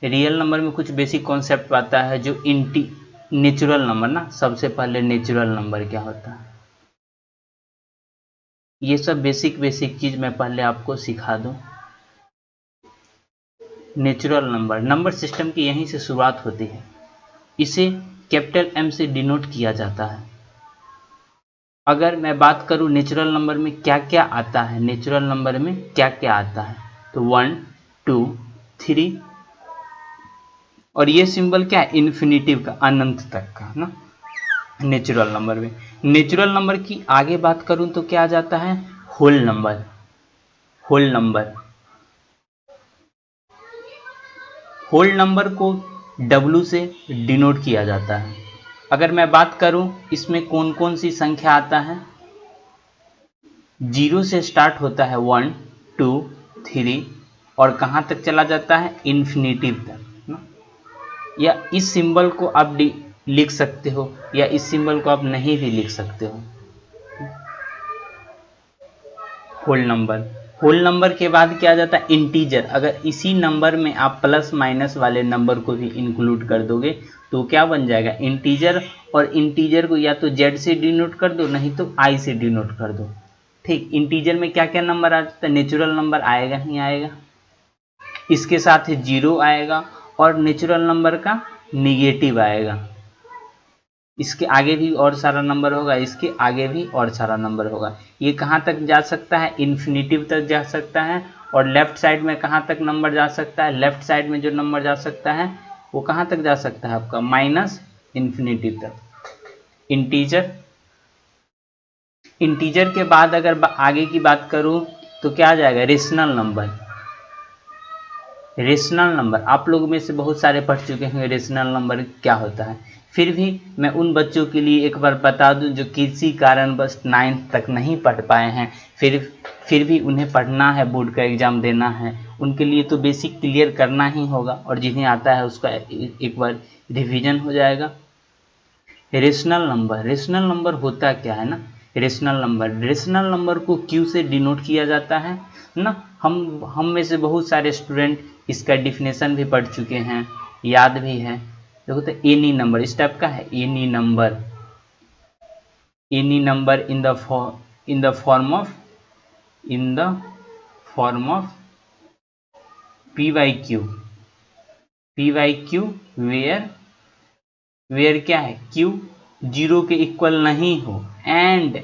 Real number में कुछ basic concept आता है जो नेचुरल नंबर ना, सबसे पहले नेचुरल नंबर क्या होता है, ये सब बेसिक चीज मैं पहले आपको सिखा दूं। नेचुरल नंबर सिस्टम की यहीं से शुरुआत होती है। इसे कैपिटल M से डिनोट किया जाता है। अगर मैं बात करूं नेचुरल नंबर में क्या क्या आता है, नेचुरल नंबर में क्या क्या आता है, तो 1 2 3 और ये सिंबल क्या है, इन्फिनिटिव का, अनंत तक का ना। नेचुरल नंबर में, नेचुरल नंबर की आगे बात करूं तो क्या आ जाता है, होल नंबर। होल नंबर को W से डिनोट किया जाता है। अगर मैं बात करूं इसमें कौन कौन सी संख्या आता है, 0 से स्टार्ट होता है 1 2 3 और कहां तक चला जाता है, इन्फिनिटिव तक ना। या इस सिंबल को आप लिख सकते हो या इस सिंबल को आप नहीं भी लिख सकते हो। होल नंबर के बाद क्या आ जाता है, इंटीजर। अगर इसी नंबर में आप प्लस माइनस वाले नंबर को भी इंक्लूड कर दोगे तो क्या बन जाएगा, इंटीजर। और इंटीजर को या तो Z से डिनोट कर दो, नहीं तो I से डिनोट कर दो। ठीक, इंटीजर में क्या क्या नंबर आ जाता है, नेचुरल नंबर आएगा ही आएगा, इसके साथ 0 आएगा और नेचुरल नंबर का निगेटिव आएगा। इसके आगे भी और सारा नंबर होगा, इसके आगे भी और सारा नंबर होगा। ये कहाँ तक जा सकता है, इन्फिनिटिव तक जा सकता है। और लेफ्ट साइड में कहाँ तक नंबर जा सकता है, लेफ्ट साइड में जो नंबर जा सकता है वो कहाँ तक जा सकता है आपका, माइनस इन्फिनिटिव तक। इंटीजर के बाद अगर आगे की बात करूं तो क्या आ जाएगा, रेशनल नंबर। आप लोगों में से बहुत सारे पढ़ चुके हैं रेशनल नंबर क्या होता है, फिर भी मैं उन बच्चों के लिए एक बार बता दूं जो किसी कारणवश 9th तक नहीं पढ़ पाए हैं, फिर भी उन्हें पढ़ना है, बोर्ड का एग्जाम देना है, उनके लिए तो बेसिक क्लियर करना ही होगा और जिन्हें आता है उसका एक बार रिवीजन हो जाएगा। रेशनल नंबर होता क्या है ना, रेशनल नंबर को Q से डिनोट किया जाता है ना। हम में से बहुत सारे स्टूडेंट इसका डिफिनेशन भी पढ़ चुके हैं, याद भी है। देखो तो एनी नंबर इस टाइप का है, any number in the form of PQ where क्या है, Q 0 के इक्वल नहीं हो, and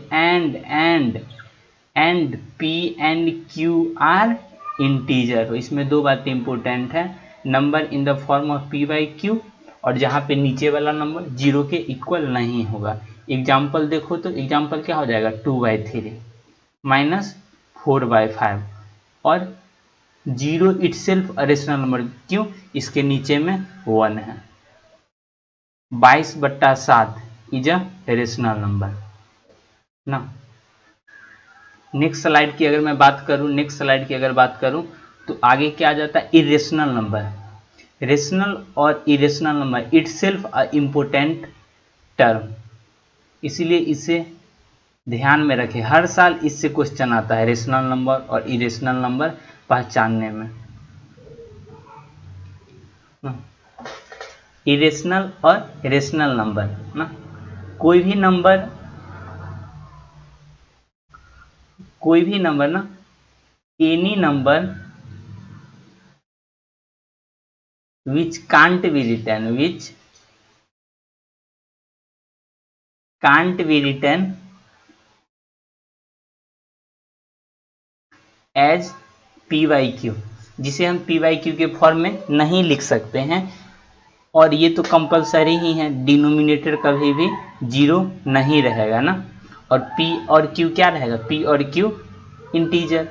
P and Q are integer. इसमें दो बातें इंपॉर्टेंट है, number in the form of PQ और जहाँ पे नीचे वाला नंबर 0 के इक्वल नहीं होगा। एग्जाम्पल देखो तो एग्जाम्पल क्या हो जाएगा, 2/3 माइनस 4/5 और 0 इटसेल्फ रेशनल नंबर, क्यों, इसके नीचे में 1 है। 22/7 इज अ रेशनल नंबर ना। नेक्स्ट स्लाइड की अगर मैं बात करूं तो आगे क्या आ जाता है, इरेशनल नंबर। रेशनल और irrational number itself a important term, इसलिए इसे ध्यान में रखें, हर साल इससे क्वेश्चन आता है, रेशनल नंबर और इरेशनल नंबर पहचानने में। इरेशनल और रेशनल नंबर ना, कोई भी नंबर ना, any number which can't be written as PYQ, जिसे हम PYQ के फॉर्म में नहीं लिख सकते हैं। और ये तो कंपलसरी ही है, डिनोमिनेटर कभी भी 0 नहीं रहेगा ना। और P और Q क्या रहेगा, P और Q इंटीजर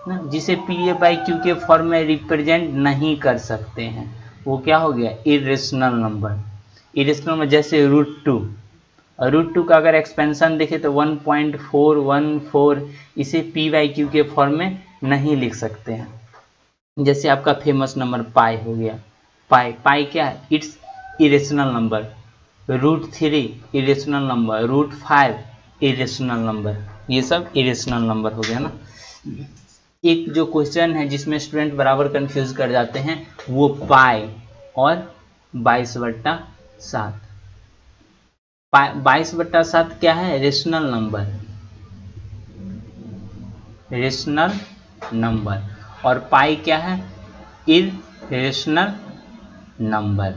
ना, जिसे PYQ के फॉर्म में रिप्रेजेंट नहीं कर सकते हैं, वो क्या हो गया, इरेशनल नंबर। जैसे √2 का अगर एक्सपेंशन देखे तो 1.414, इसे PYQ के फॉर्म में नहीं लिख सकते हैं। जैसे आपका फेमस नंबर पाई हो गया, पाई क्या है, it's irrational number. √3 irrational number, √5 irrational number, ये सब इरेशनल नंबर हो गया ना। एक जो क्वेश्चन है जिसमें स्टूडेंट बराबर कंफ्यूज कर जाते हैं वो पाई और 22/7। 22/7 क्या है? Rational number, rational number. और पाई क्या है? Irrational number.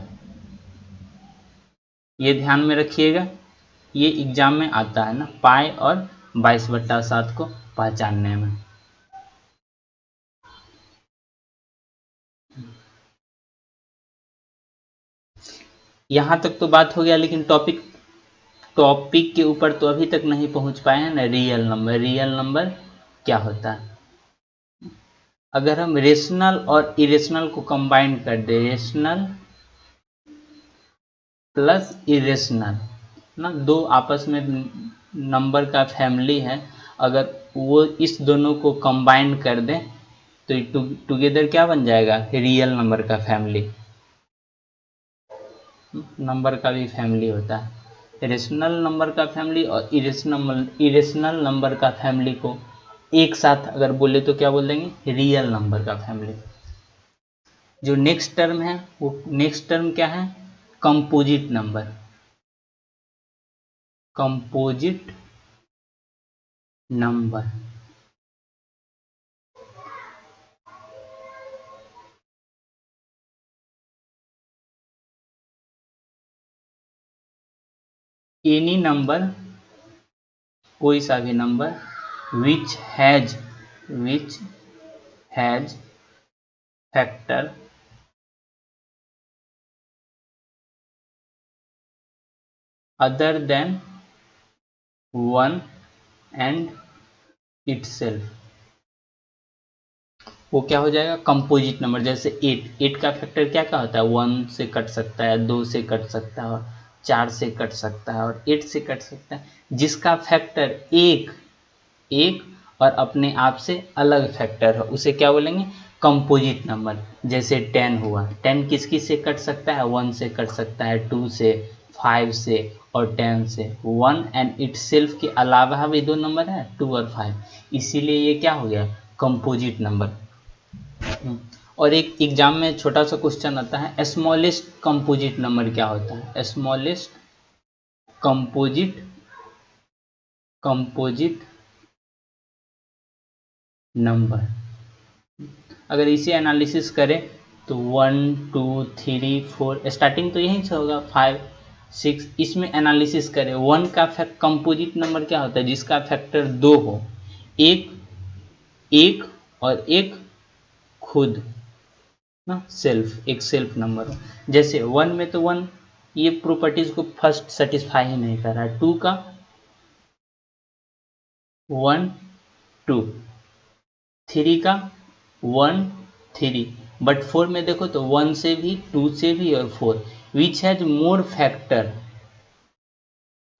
ये ध्यान में रखिएगा, ये एग्जाम में आता है ना, पाई और 22/7 को पहचानने में। यहां तक तो बात हो गया, लेकिन टॉपिक के ऊपर तो अभी तक नहीं पहुंच पाए हैं ना। रियल नंबर, रियल नंबर क्या होता है? अगर हम रेशनल और इरेशनल को कंबाइन कर दे, रेशनल प्लस इरेशनल ना, दो आपस में नंबर का फैमिली है, अगर वो इस दोनों को कंबाइन कर दें तो टुगेदर क्या बन जाएगा? रियल नंबर का फैमिली। नंबर का भी फैमिली होता है, रेशनल नंबर का फैमिली और इरेशनल नंबर का फैमिली को एक साथ अगर बोले तो क्या बोल देंगे? रियल नंबर का फैमिली। जो नेक्स्ट टर्म है वो नेक्स्ट टर्म क्या है? Composite number, composite number. Any number, कोई सा भी number which has factor other than 1 and itself, वो क्या हो जाएगा? Composite number. जैसे 8 का फैक्टर क्या क्या होता है? 1 से कट सकता है, 2 से कट सकता है, और 4 से कट सकता है, और 8 से कट सकता है। जिसका फैक्टर एक और अपने आप से अलग फैक्टर है उसे क्या बोलेंगे? Composite number. जैसे 10 हुआ, 10 किस किस से कट सकता है? 1 से कट सकता है, 2 से, 5 से और 10 से। 1 एंड इटसेल्फ के अलावा भी दो नंबर है, 2 और 5, इसीलिए ये क्या हो गया? Composite number. और एक एग्जाम में छोटा सा क्वेश्चन आता है, स्मॉलेस्ट कंपोजिट नंबर क्या होता है? Smallest composite number. अगर इसे एनालिसिस करें तो 1 2 3 4 स्टार्टिंग तो यहीं से होगा, 5 6। इसमें एनालिसिस करें, 1 का कंपोजिट नंबर क्या होता है? जिसका फैक्टर 2 हो, एक एक और एक खुद ना, सेल्फ, एक सेल्फ नंबर हो। जैसे 1 में तो 1 ये प्रॉपर्टीज को फर्स्ट सेटिस्फाई ही नहीं कर रहा है। 2 का 1 2, 3 का 1 3, बट 4 में देखो तो 1 से भी, 2 से भी और 4, which has more factor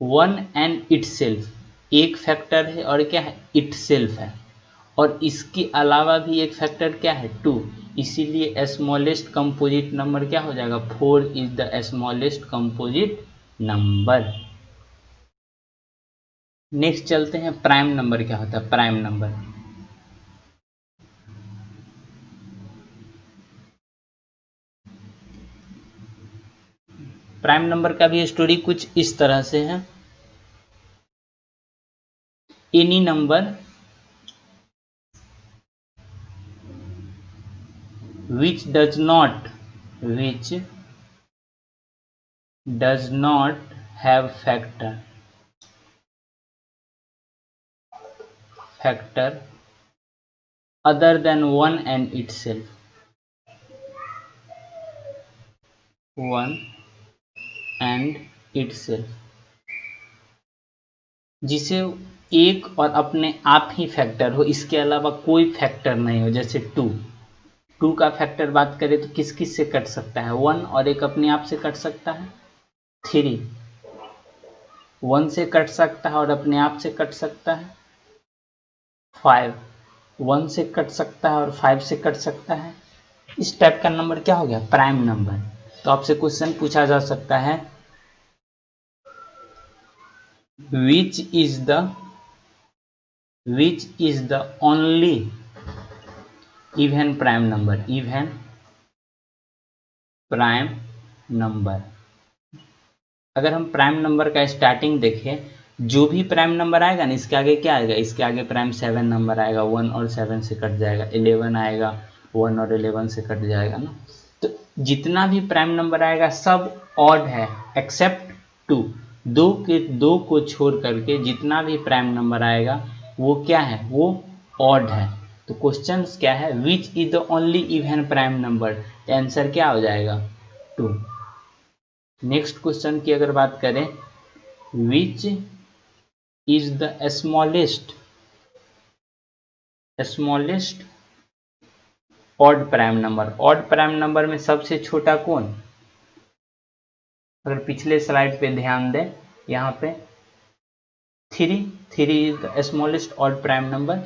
1 and itself. एक फैक्टर है और क्या है? इटसेल्फ है, और इसके अलावा भी एक फैक्टर क्या है? 2। इसीलिए स्मॉलेस्ट कंपोजिट नंबर क्या हो जाएगा? 4 is the smallest composite number. Next चलते हैं, प्राइम नंबर क्या होता है? प्राइम नंबर, प्राइम नंबर का भी स्टोरी कुछ इस तरह से है। Any number which does not have factor other than 1 and itself, 1 and itself, जिसे एक और अपने आप ही फैक्टर हो, इसके अलावा कोई फैक्टर नहीं हो। जैसे 2 का फैक्टर बात करें तो किस किस से कट सकता है? 1 और एक अपने आप से कट सकता है। 3 1 से कट सकता है और अपने आप से कट सकता है। 5 1 से कट सकता है और 5 से कट सकता है। इस टाइप का नंबर क्या हो गया? Prime number. तो आपसे क्वेश्चन पूछा जा सकता है, which is the only even prime number, even prime number. अगर हम प्राइम नंबर का स्टार्टिंग देखें, जो भी प्राइम नंबर आएगा ना, इसके आगे क्या आएगा, इसके आगे प्राइम 7 नंबर आएगा, 1 और 7 से कट जाएगा, 11 आएगा, 1 और 11 से कट जाएगा ना। तो जितना भी प्राइम नंबर आएगा सब ऑड है एक्सेप्ट 2, दो को छोड़ करके जितना भी प्राइम नंबर आएगा वो क्या है, वो ऑड है। तो क्वेश्चन क्या है, which is the only even prime number, answer क्या हो जाएगा, 2। नेक्स्ट क्वेश्चन की अगर बात करें, which is the smallest odd prime number, odd prime number में सबसे छोटा कौन। अगर पिछले स्लाइड पे ध्यान दें, यहाँ पे 3 is the smallest odd prime number,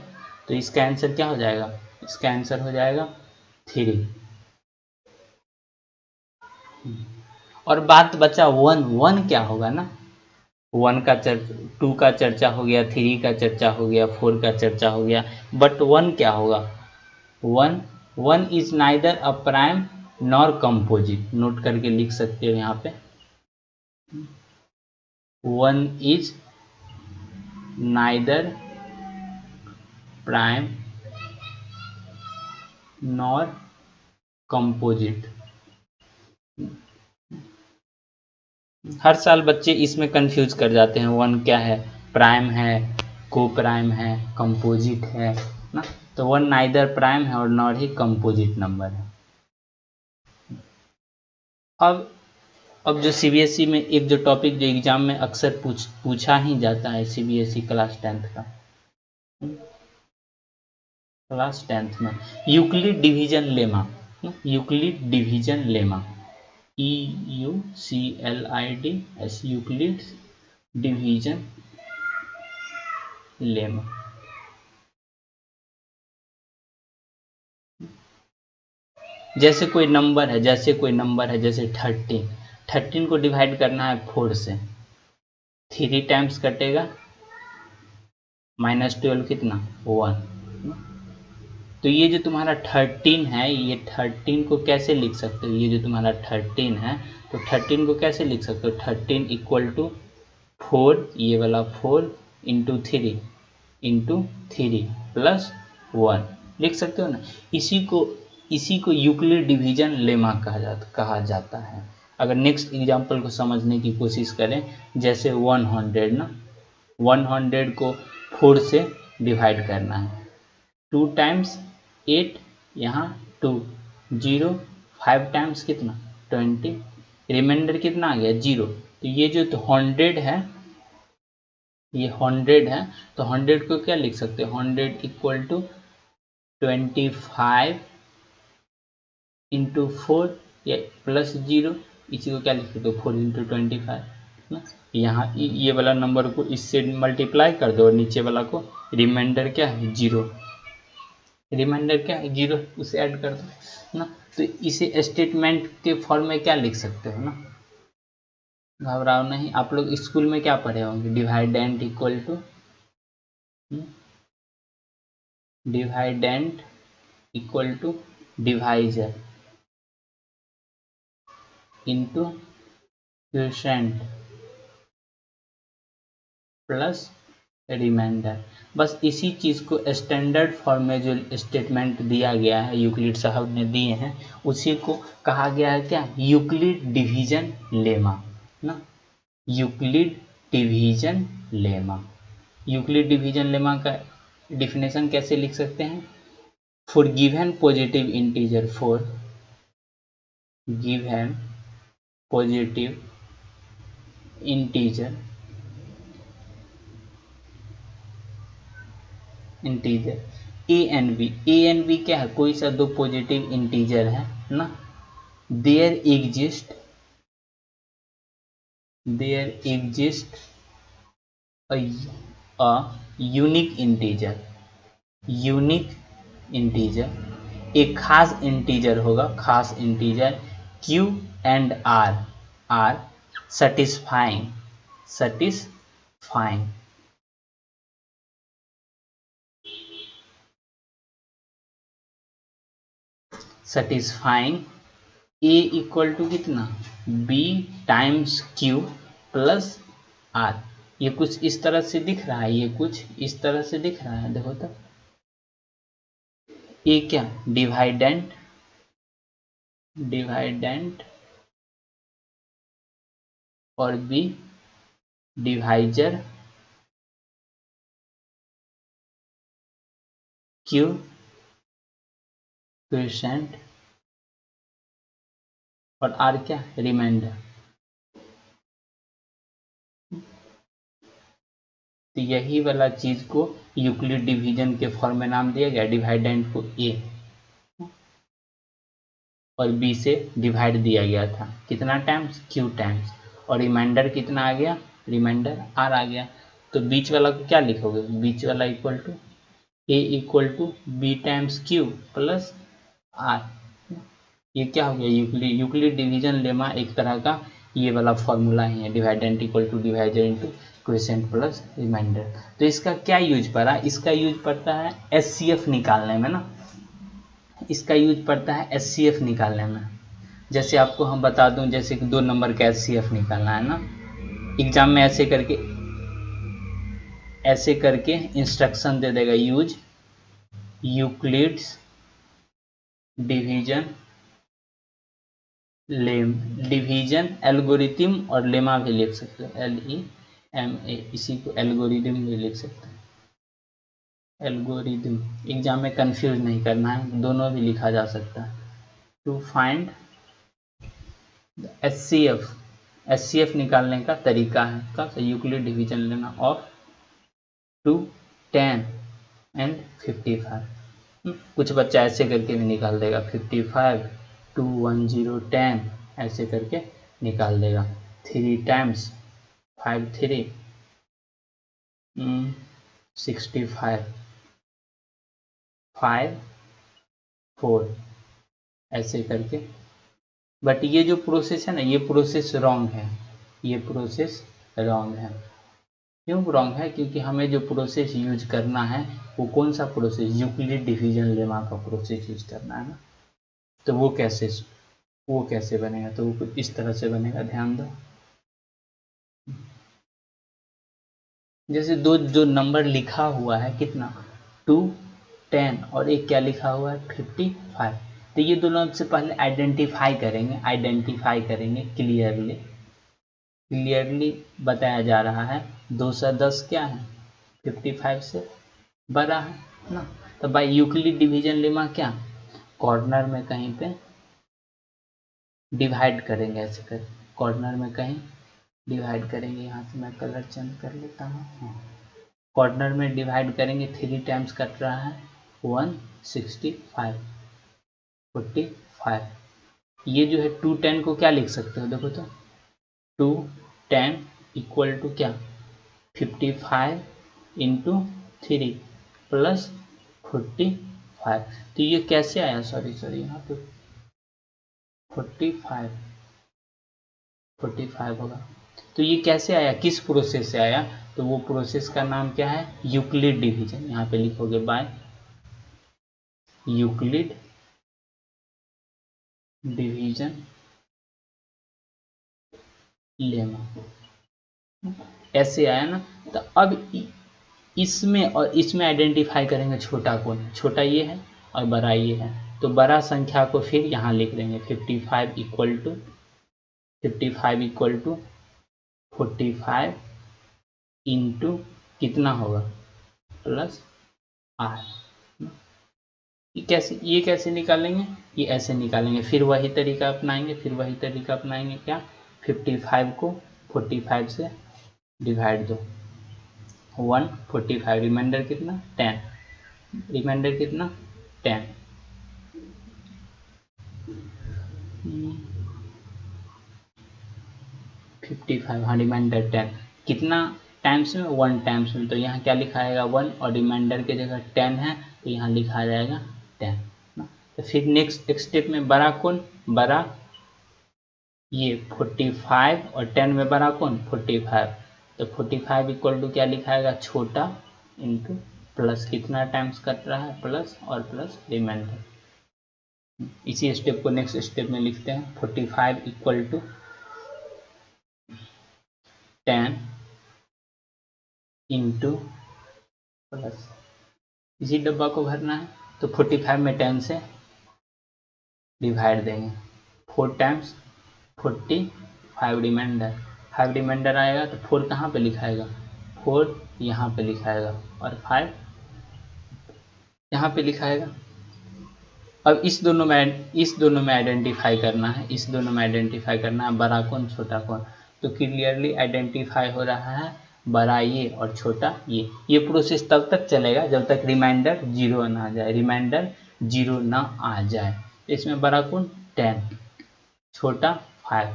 तो इसका आंसर क्या हो जाएगा, इसका आंसर हो जाएगा 3। और बात बचा 1 क्या होगा ना, 1 का चर्चा, 2 का चर्चा हो गया, 3 का चर्चा हो गया, 4 का चर्चा हो गया, बट 1 क्या होगा, 1 is neither a prime nor composite, note करके लिख सकते हो यहाँ पे, 1 is neither prime nor composite. हर साल बच्चे इसमें कंफ्यूज कर जाते हैं, 1 क्या है, प्राइम है, को प्राइम है, कंपोजिट है ना। तो 1 नाइदर प्राइम है और नॉर ही कंपोजिट नंबर है। अब जो सीबीएसई में एक जो टॉपिक जो एग्जाम में अक्सर पूछा ही जाता है, सीबीएसई क्लास 10th का, क्लास 10th में Euclid division lemma, Euclid division lemma, EUCLID Euclid division lemma. जैसे कोई नंबर है, जैसे 13 को डिवाइड करना है 4 से, 3 टाइम्स कटेगा, -12 कितना, 1। तो ये जो तुम्हारा 13 है, ये 13 को कैसे लिख सकते हो, ये जो तुम्हारा 13 है, तो 13 को कैसे लिख सकते हो, 13 इक्वल टू 4, ये वाला 4 इंटू 3 प्लस 1 लिख सकते हो ना। इसी को यूक्लिड डिवीजन लेमा कहा जाता है। अगर नेक्स्ट एग्जांपल को समझने की कोशिश करें, जैसे 100 ना, 100 को 4 से डिवाइड करना है, 2 टाइम्स 8, यहाँ 2, 0, 5 टाइम्स कितना, 20, रिमाइंडर कितना आ गया, 0। तो ये जो 100 है, ये 100 है, तो 100 को क्या लिख सकते हैं, 100 इक्वल टू 25 इंटू 4 या प्लस 0, इसी को क्या लिख सकते हो, 4 इंटू 25 ना। यहाँ ये वाला नंबर को इससे मल्टीप्लाई कर दो और नीचे वाला को, रिमाइंडर क्या है, 0, रिमाइंडर क्या है, 0, उसे ऐड कर दो ना। तो इसे स्टेटमेंट के फॉर्म में क्या लिख सकते हो ना, घबराओ नहीं। आप लोग स्कूल में क्या पढ़े होंगे, dividend equal to, dividend equal to divisor into quotient plus remainder. बस इसी चीज़ को स्टैंडर्ड फॉर्म में जो स्टेटमेंट दिया गया है, यूक्लिड साहब ने दिए हैं, उसी को कहा गया है क्या, यूक्लिड डिवीजन लेमा ना, Euclid division lemma. Euclid division lemma का डिफिनेशन कैसे लिख सकते हैं, for given positive integer, for given positive integer a and b क्या है, कोई सा 2 पॉजिटिव इंटीजर है ना, there exist a unique integer, एक खास इंटीजर होगा, खास integer Q and R satisfying satisfying a equal to कितना b times Q plus are. ये कुछ इस तरह से दिख रहा है, ये कुछ इस तरह से दिख रहा है, देखो तो ए क्या डिवाइडेंट और बी डिवाइजर क्यू क्वोशेंट और आर क्या रिमाइंडर। तो यही वाला चीज को यूक्लिड डिवीजन के फॉर्म में नाम दिया गया, डिवाइडेंट को ए और बी से डिवाइड दिया गया था कितना टाइम्स क्यू टाइम्स, और रिमाइंडर कितना आ गया रिमाइंडर आर आ गया। तो बीच वाला को क्या लिखोगे, बीच वाला equal to A equal to B times Q plus are. ये क्या हो गया यूक्लिड डिवीजन लेमा एक तरह का ये वाला फॉर्मूला ही है, dividend equal to divisor into quotient plus remainder. तो इसका क्या यूज पड़ा, इसका यूज पड़ता है एचसीएफ निकालने में ना, इसका यूज पड़ता है एचसीएफ निकालने में। जैसे आपको हम बता दूं, जैसे कि 2 नंबर का एचसीएफ निकालना है ना, एग्जाम में ऐसे करके इंस्ट्रक्शन दे देगा, यूज यूक्लिड्स डिवीजन एल्गोरिथम, और लेमा भी लिख सकते हो LEMA, इसी को एल्गोरिथम भी लिख सकते हैं, एल्गोरिथम। एग्जाम में कंफ्यूज नहीं करना है, दोनों भी लिखा जा सकता है। टू फाइंड एचसीएफ निकालने का तरीका है का यूक्लिड डिवीजन लेना ऑफ 2, 10 एंड 55। कुछ बच्चा ऐसे करके भी निकाल देगा 55, 2, 1, 0, 10 ऐसे करके निकाल देगा। 3 टाइम्स 5, 3 65, 5, 4 ऐसे करके। बट ये जो प्रोसेस है ना, ये प्रोसेस रॉन्ग है, ये प्रोसेस रॉन्ग है। क्यों रॉन्ग है, क्योंकि हमें जो प्रोसेस यूज करना है वो कौन सा प्रोसेस, यूक्लिड डिवीजन लेमा का प्रोसेस यूज करना है ना। तो वो कैसे बनेगा, तो वो कुछ इस तरह से बनेगा, ध्यान दो। जैसे दो जो नंबर लिखा हुआ है कितना 2, 10 और एक क्या लिखा हुआ है 55, तो ये दोनों से पहले आइडेंटिफाई करेंगे क्लियरली बताया जा रहा है 210 क्या है 55 से बड़ा है ना। तो बाय यूक्लिड डिवीजन लेमा क्या कॉर्नर में कहीं पे डिवाइड करेंगे, ऐसे कर कॉर्नर में कहीं डिवाइड करेंगे। यहाँ से मैं कलर चेंज कर लेता हूँ, कॉर्नर में डिवाइड करेंगे। 3 टाइम्स कट रहा है 165, 45। ये जो है 2, 10 को क्या लिख सकते हो, देखो तो 2, 10 इक्वल टू क्या 55 इंटू 3 प्लस 45। तो ये कैसे आया, सॉरी यहाँ पे 45 होगा। तो ये कैसे आया, किस प्रोसेस से आया, तो वो प्रोसेस का नाम क्या है यूक्लिड डिवीजन। यहाँ पे लिखोगे बाय यूक्लिड डिवीजन लेमा, ऐसे आया ना। तो अब इसमें और इसमें आइडेंटिफाई करेंगे छोटा कौन है, छोटा ये है और बड़ा ये है। तो बड़ा संख्या को फिर यहाँ लिख देंगे 55 इक्वल टू 45 इंटू कितना होगा प्लस आर। ये कैसे निकालेंगे, ये ऐसे निकालेंगे। फिर वही तरीका अपनाएंगे, क्या 55 को 45 से डिवाइड दो 145, रिमाइंडर कितना 10, 55, हाँ रिमाइंडर 10 कितना टाइम्स में 1 टाइम्स में। तो यहाँ क्या लिखा आएगा 1 और रिमाइंडर की जगह 10 है तो यहाँ लिखा जाएगा 10 ना। तो फिर नेक्स्ट स्टेप में बड़ा कौन, बड़ा ये 45 और 10 में बड़ा कौन 45। तो 45 इक्वल टू क्या लिखाएगा छोटा इंटू प्लस कितना टाइम्स कट रहा है प्लस और प्लस रिमाइंडर। इसी स्टेप को नेक्स्ट स्टेप में लिखते हैं। 45 इक्वल टू 10 इंटू प्लस, इसी डब्बा को भरना है तो 45 में 10 से डिवाइड देंगे। 4 टाइम्स 45 रिमाइंडर, 5 रिमाइंडर आएगा तो 4 कहाँ पे लिखाएगा, 4 यहाँ पे लिखाएगा और 5 यहाँ पे लिखाएगा। अब इस दोनों में आइडेंटिफाई करना है, इस दोनों में आइडेंटिफाई करना है बड़ा कौन छोटा कौन। तो क्लियरली आइडेंटिफाई हो रहा है बड़ा ये और छोटा ये प्रोसेस तब तक चलेगा जब तक रिमाइंडर 0 ना आ जाए, रिमाइंडर 0 ना आ जाए। इसमें बड़ा कौन 10, छोटा 5,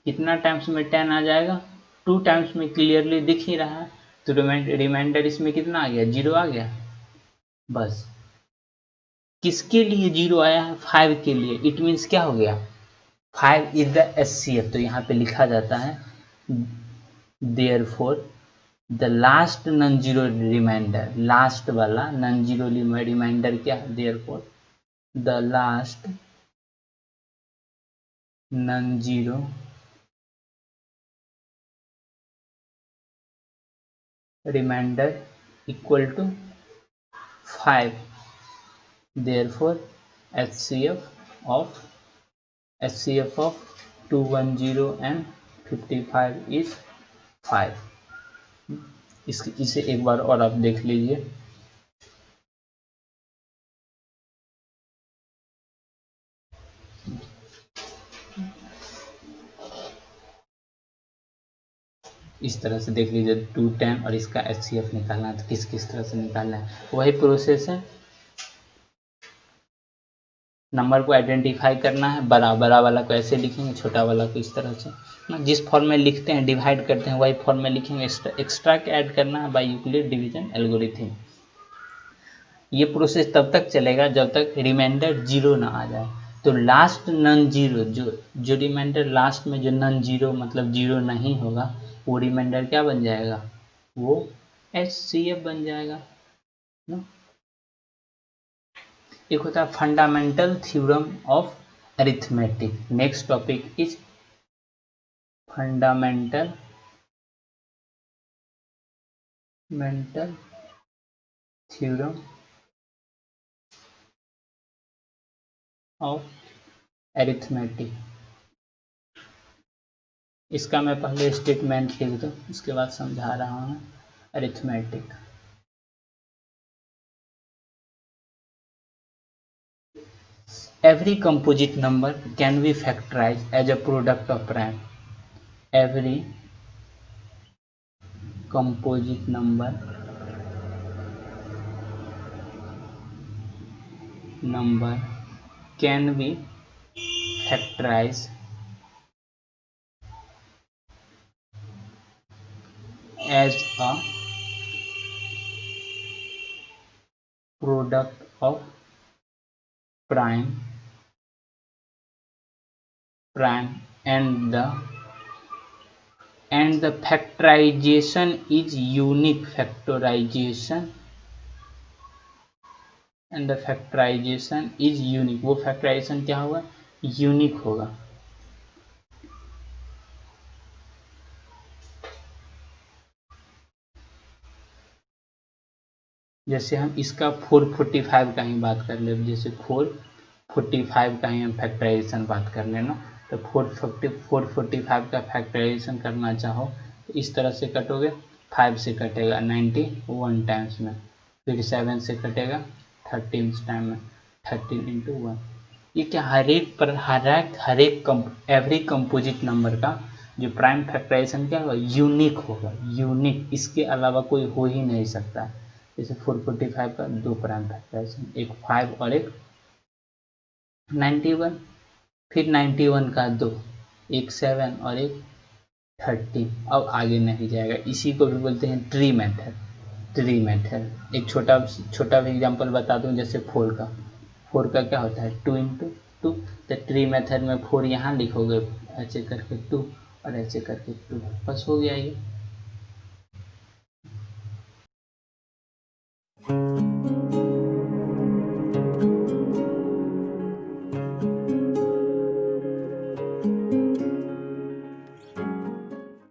कितना टाइम्स में 10 आ जाएगा, 2 टाइम्स में क्लियरली दिख ही रहा है। तो रिमाइंडर इसमें कितना आ गया, 0 आ गया। बस किसके लिए 0 आया है, 5 के लिए। इट मीन्स क्या हो गया, 5 इज द HCF। तो यहाँ पे लिखा जाता है therefore the last non zero remainder, last वाला नॉन जीरो रिमाइंडर क्या है, therefore the last non zero remainder equal to 5, therefore HCF of 210 and 55 is 5। इसे एक बार और आप देख लीजिए। इस तरह से देख लीजिए 210 और इसका HCF निकालना है तो किस तरह से निकालना है, वही प्रोसेस है। नंबर को आइडेंटिफाई करना है, बड़ा वाला को ऐसे लिखेंगे, छोटा वाला को इस तरह से ना, जिस फॉर्म में लिखते हैं डिवाइड करते हैं वही फॉर्म में लिखेंगे। एक्स्ट्रा के ऐड करना है बाय यूक्लिड डिवीजन एल्गोरिथम। ये प्रोसेस तब तक चलेगा जब तक रिमाइंडर 0 ना आ जाए। तो लास्ट नॉन जीरो, जो रिमाइंडर लास्ट में जो नॉन जीरो मतलब 0 नहीं होगा वो रिमाइंडर क्या बन जाएगा, वो HCF बन जाएगा ना। एक होता है fundamental theorem of arithmetic. Next topic is fundamental theorem of arithmetic. इसका मैं पहले स्टेटमेंट लिख दूँ, उसके बाद समझा रहा हूँ। Arithmetic every composite number can be factorized as a product of prime। every composite number can be factorized as a product of prime and the factorization is unique factorization and the factorization is unique। वो factorization क्या होगा, unique होगा। जैसे हम इसका 445 का ही बात कर ले, जैसे 445 का ही हम फैक्टराइजेशन बात कर लेना। तो 445 का फैक्टराइजेशन करना चाहो तो इस तरह से कटोगे, 5 से कटेगा 91 टाइम्स में, फिर 7 से कटेगा 13 टाइम में, 13 इंटू 1। ये क्या हर एक एवरी कंपोजिट नंबर का जो प्राइम फैक्टराइजेशन क्या होगा, यूनिक होगा, यूनिक, इसके अलावा कोई हो ही नहीं सकता। जैसे 445 का 2 प्राइम फैक्टराइजेशन, एक 5 और एक 91, फिर 91 का 2, एक 7 और एक 13। अब आगे नहीं जाएगा। इसी को भी बोलते हैं ट्री मेथड। एक छोटा एग्जांपल बता दूं, जैसे 4 का क्या होता है 2 इंटू 2। तो ट्री मेथड में 4 यहाँ लिखोगे ऐसे करके 2 और ऐसे करके 2, बस हो गया ये।